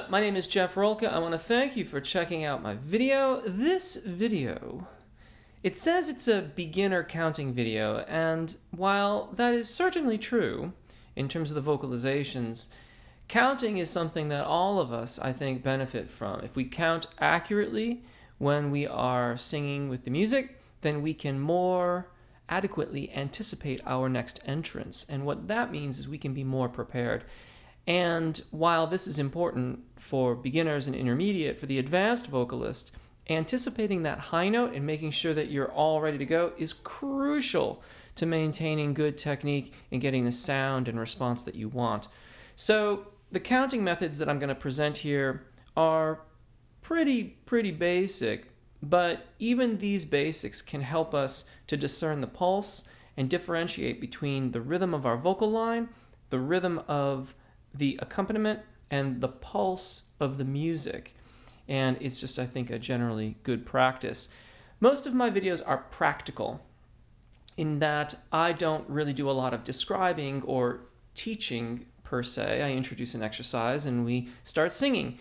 up? My name is Jeff Rolka. I want to thank you for checking out my video. This video, it says it's a beginner counting video, and while that is certainly true in terms of the vocalizations, counting is something that all of us, I think, benefit from. If we count accurately when we are singing with the music, then we can more adequately anticipate our next entrance. And what that means is we can be more prepared. And while this is important for beginners and intermediate, for the advanced vocalist, anticipating that high note and making sure that you're all ready to go is crucial to maintaining good technique and getting the sound and response that you want. So the counting methods that I'm going to present here are pretty basic, but even these basics can help us to discern the pulse and differentiate between the rhythm of our vocal line, the rhythm of the accompaniment, and the pulse of the music. And it's just, I think, a generally good practice. Most of my videos are practical in that I don't really do a lot of describing or teaching per se. I introduce an exercise and we start singing.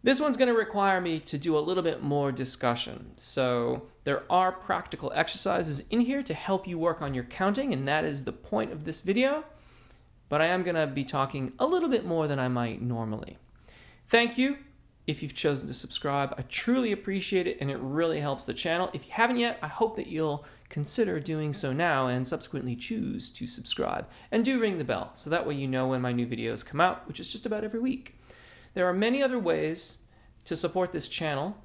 This one's going to require me to do a little bit more discussion. So there are practical exercises in here to help you work on your counting, and that is the point of this video. But I am going to be talking a little bit more than I might normally. Thank you if you've chosen to subscribe. I truly appreciate it, and it really helps the channel. If you haven't yet, I hope that you'll consider doing so now and subsequently choose to subscribe. And do ring the bell, so that way you know when my new videos come out, which is just about every week. There are many other ways to support this channel,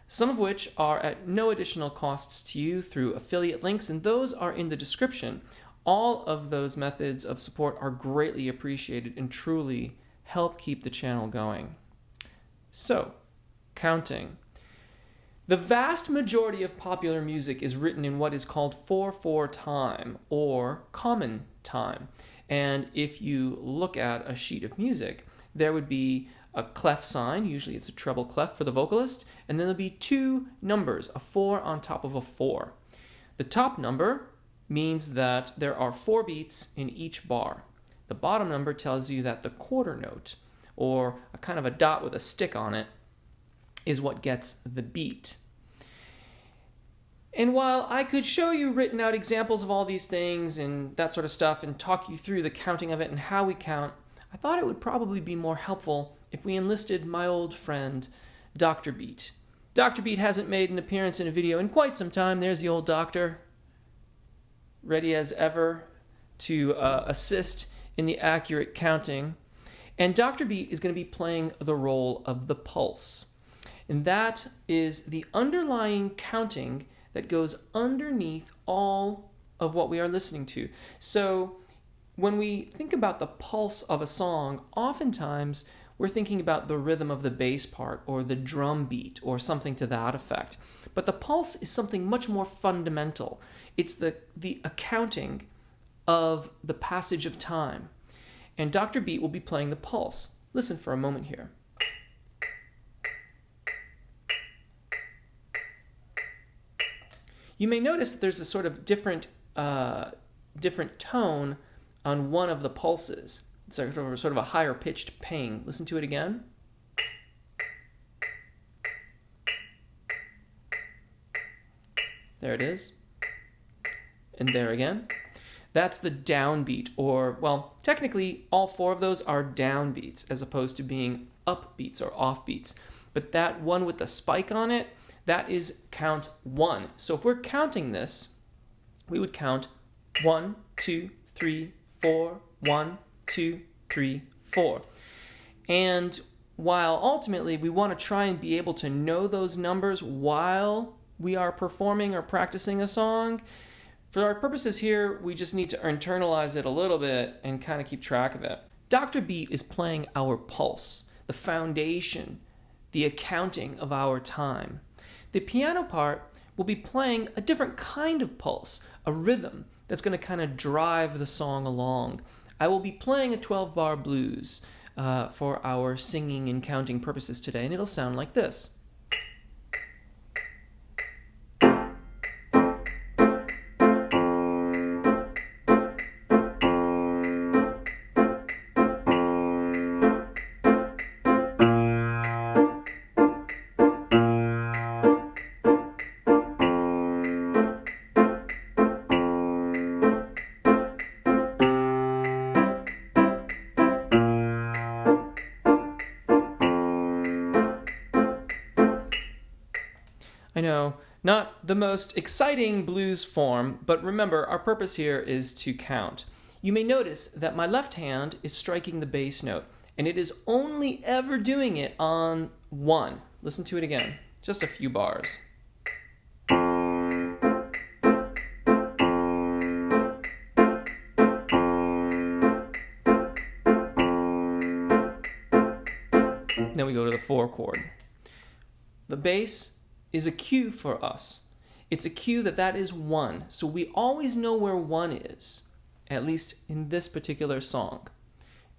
some of which are at no additional costs to you through affiliate links, and those are in the description. All of those methods of support are greatly appreciated and truly help keep the channel going. So, counting. The vast majority of popular music is written in what is called 4/4 time, or common time. And if you look at a sheet of music, there would be a clef sign, usually it's a treble clef for the vocalist, and then there'll be two numbers, a 4 on top of a 4. The top number means that there are 4 beats in each bar. The bottom number tells you that the quarter note, or a kind of a dot with a stick on it, is what gets the beat. And while I could show you written out examples of all these things and that sort of stuff and talk you through the counting of it and how we count, I thought it would probably be more helpful if we enlisted my old friend, Dr. Beat. Dr. Beat hasn't made an appearance in a video in quite some time. There's the old doctor, ready as ever to assist in the accurate counting. And Dr. Beat is going to be playing the role of the pulse. And that is the underlying counting that goes underneath all of what we are listening to. So when we think about the pulse of a song, oftentimes we're thinking about the rhythm of the bass part or the drum beat or something to that effect. But the pulse is something much more fundamental. It's the accounting of the passage of time. And Dr. Beat will be playing the pulse. Listen for a moment here. You may notice that there's a sort of different tone on one of the pulses. It's sort of a higher pitched ping. Listen to it again. There it is. And there again. That's the downbeat, or, well, technically all 4 of those are downbeats as opposed to being upbeats or offbeats. But that one with the spike on it, that is count 1. So if we're counting this, we would count 1, 2, 3, 4, 1, 2, 3, 4. And while ultimately we want to try and be able to know those numbers while we are performing or practicing a song, for our purposes here, we just need to internalize it a little bit and kind of keep track of it. Dr. Beat is playing our pulse, the foundation, the accounting of our time. The piano part will be playing a different kind of pulse, a rhythm that's going to kind of drive the song along. I will be playing a 12-bar blues for our singing and counting purposes today, and it'll sound like this. I know, not the most exciting blues form, but remember, our purpose here is to count. You may notice that my left hand is striking the bass note, and it is only ever doing it on 1. Listen to it again, just a few bars. Then we go to the 4 chord. The bass is a cue for us. It's a cue that is 1, so we always know where 1 is, at least in this particular song.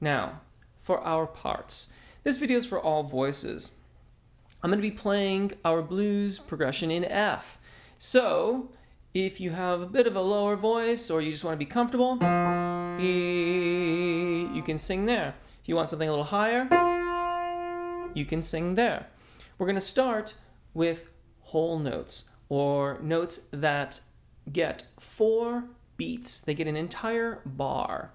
Now, for our parts. This video is for all voices. I'm going to be playing our blues progression in F. So, if you have a bit of a lower voice or you just want to be comfortable, you can sing there. If you want something a little higher, you can sing there. We're going to start with whole notes, or notes that get 4 beats. They get an entire bar.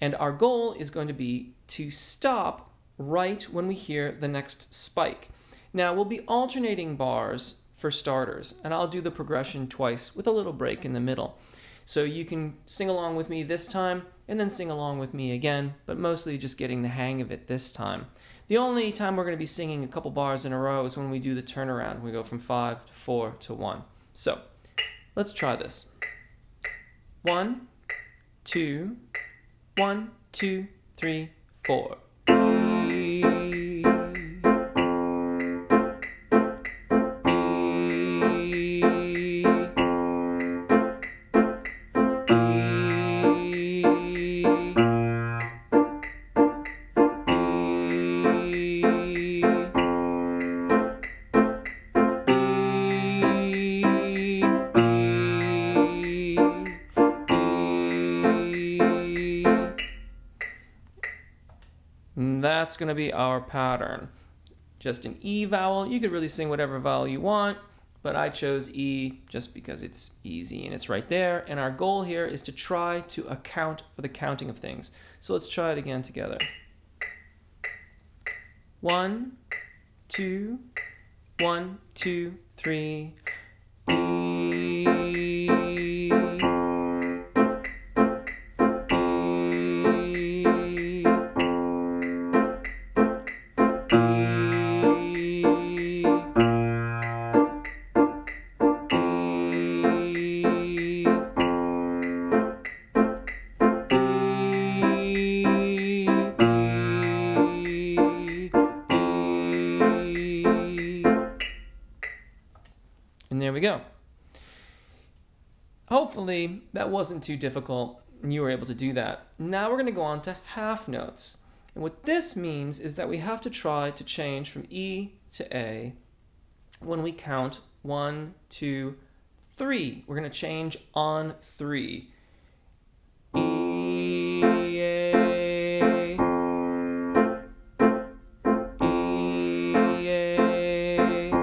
And our goal is going to be to stop right when we hear the next spike. Now, we'll be alternating bars for starters, and I'll do the progression twice with a little break in the middle. So you can sing along with me this time, and then sing along with me again, but mostly just getting the hang of it this time. The only time we're going to be singing a couple bars in a row is when we do the turnaround. We go from 5 to 4 to 1. So, let's try this. 1, 2, 1, 2, 3, 4. That's going to be our pattern. Just an E vowel. You could really sing whatever vowel you want, but I chose E just because it's easy and it's right there. And our goal here is to try to account for the counting of things. So let's try it again together. 1, 2, 1, 2, 3. And there we go. Hopefully that wasn't too difficult and you were able to do that. Now we're going to go on to half notes. And what this means is that we have to try to change from E to A when we count 1, 2, 3. We're going to change on 3. E, A, E, A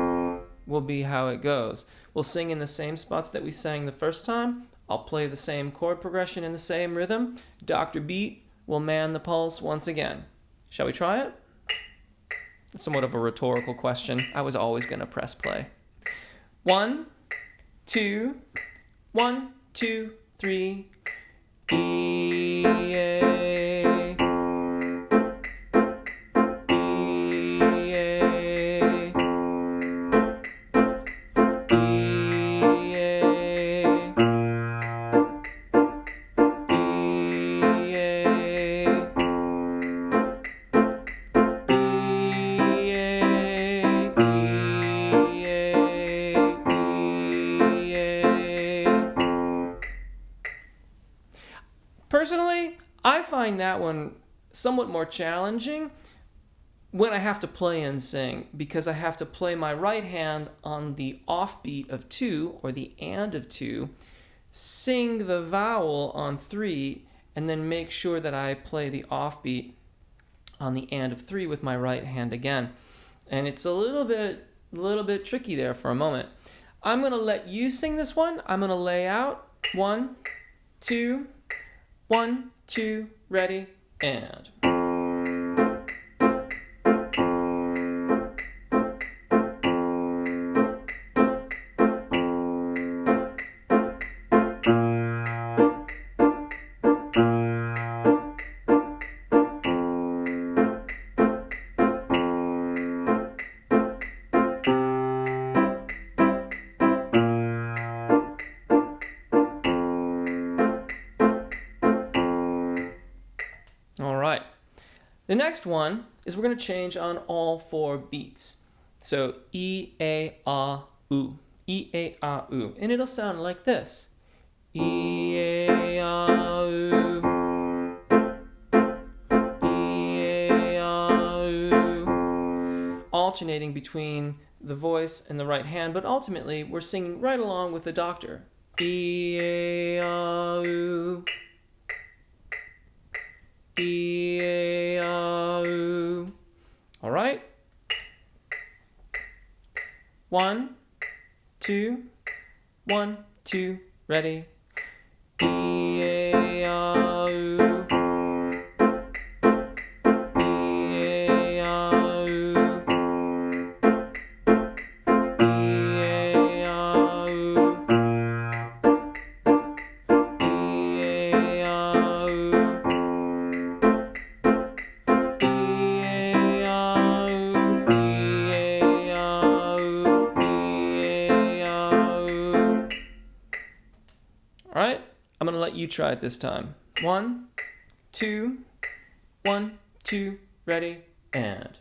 will be how it goes. We'll sing in the same spots that we sang the first time. I'll play the same chord progression in the same rhythm. Dr. Beat will man the pulse once again. Shall we try it? It's somewhat of a rhetorical question. I was always going to press play. 1, 2, 1, 2, 3. E, A, E, A, Personally, I find that one somewhat more challenging when I have to play and sing, because I have to play my right hand on the offbeat of 2, or the and of 2, sing the vowel on 3, and then make sure that I play the offbeat on the and of 3 with my right hand again. And it's a little bit tricky there for a moment. I'm going to let you sing this one. I'm going to lay out 1, 2, 1, 2, ready, and. next one is we're going to change on all 4 beats. So E, A, Ah, Oo. E, A, Ah, Oo. And it'll sound like this. E, A, Ah, Oo. E, A, Ah, Oo. Alternating between the voice and the right hand, but ultimately we're singing right along with the doctor. E, A, Ah, Oo. E, A, Ah, Oo. All right? 1, 2, 1, 2, ready? E, A, Ah, Oo. E, A, Ah, Oo. E, A, Ah, Oo. E, A, Ah, Oo. E, A, Ah, Oo. E, A, Ah, Oo. E, A, Ah, Oo. All right, I'm going to let you try it this time. 1, 2, 1, 2, ready, and.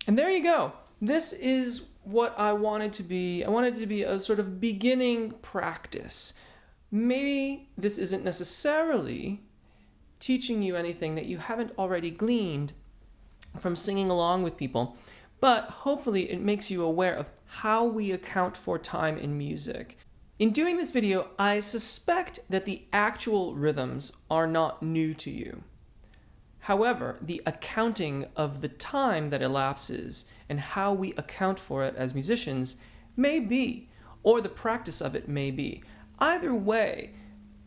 And there you go. This is what I wanted to be. I wanted it to be a sort of beginning practice. Maybe this isn't necessarily teaching you anything that you haven't already gleaned from singing along with people, but hopefully it makes you aware of how we account for time in music. In doing this video, I suspect that the actual rhythms are not new to you. However, the accounting of the time that elapses and how we account for it as musicians may be, or the practice of it may be. Either way,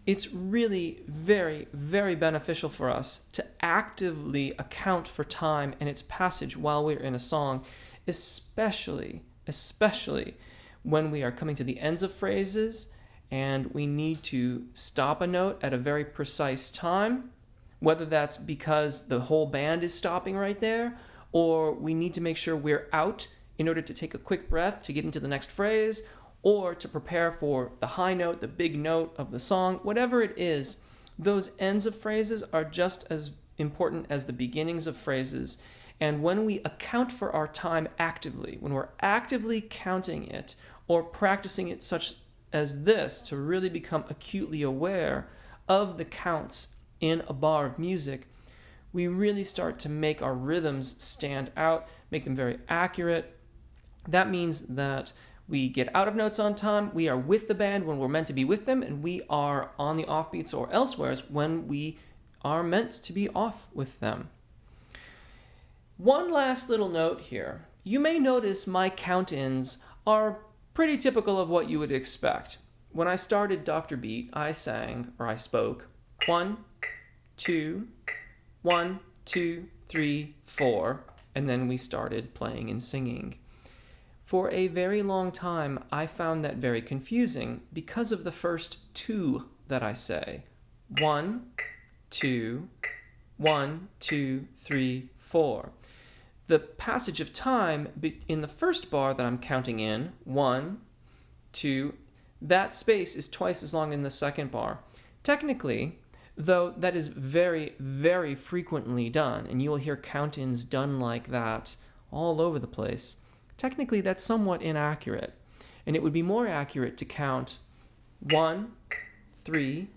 it's really very, very beneficial for us to actively account for time and its passage while we're in a song, especially when we are coming to the ends of phrases and we need to stop a note at a very precise time, whether that's because the whole band is stopping right there, or we need to make sure we're out in order to take a quick breath to get into the next phrase, or to prepare for the high note, the big note of the song. Whatever it is, those ends of phrases are just as important as the beginnings of phrases. And when we account for our time actively, when we're actively counting it or practicing it such as this to really become acutely aware of the counts in a bar of music, we really start to make our rhythms stand out, make them very accurate. That means that we get out of notes on time, we are with the band when we're meant to be with them, and we are on the offbeats or elsewheres when we are meant to be off with them. One last little note here. You may notice my count-ins are pretty typical of what you would expect. When I started Dr. Beat, I spoke 1, 2, 1, 2, 3, 4, and then we started playing and singing. For a very long time, I found that very confusing because of the first 2 that I say. 1, 2, 1, 2, 3, 4. The passage of time in the first bar that I'm counting in, 1, 2, that space is twice as long in the second bar. Technically, though that is very, very frequently done, and you will hear count-ins done like that all over the place, technically that's somewhat inaccurate. And it would be more accurate to count 1, 3,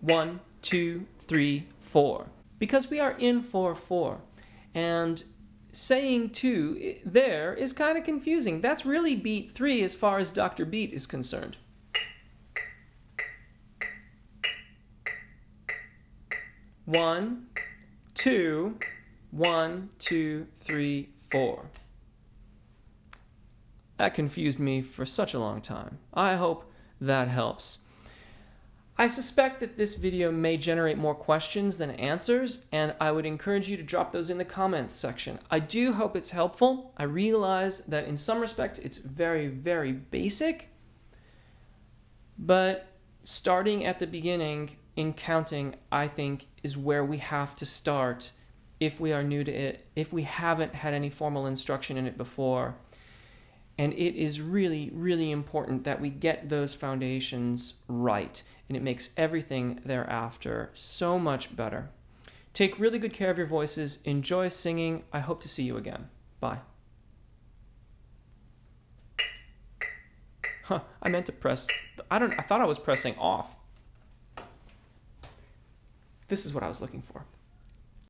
1, 2, 3, 4. Because we are in 4/4. And saying 2 there is kind of confusing. That's really beat 3 as far as Dr. Beat is concerned. One, 2, 1, 2, 3, 4. That confused me for such a long time. I hope that helps. I suspect that this video may generate more questions than answers, and I would encourage you to drop those in the comments section. I do hope it's helpful. I realize that in some respects it's very, very basic, but starting at the beginning in counting, I think, is where we have to start if we are new to it, if we haven't had any formal instruction in it before. And it is really, really important that we get those foundations right, and it makes everything thereafter so much better. Take really good care of your voices. Enjoy singing. I hope to see you again. Bye. I meant to press, I thought I was pressing off. This is what I was looking for.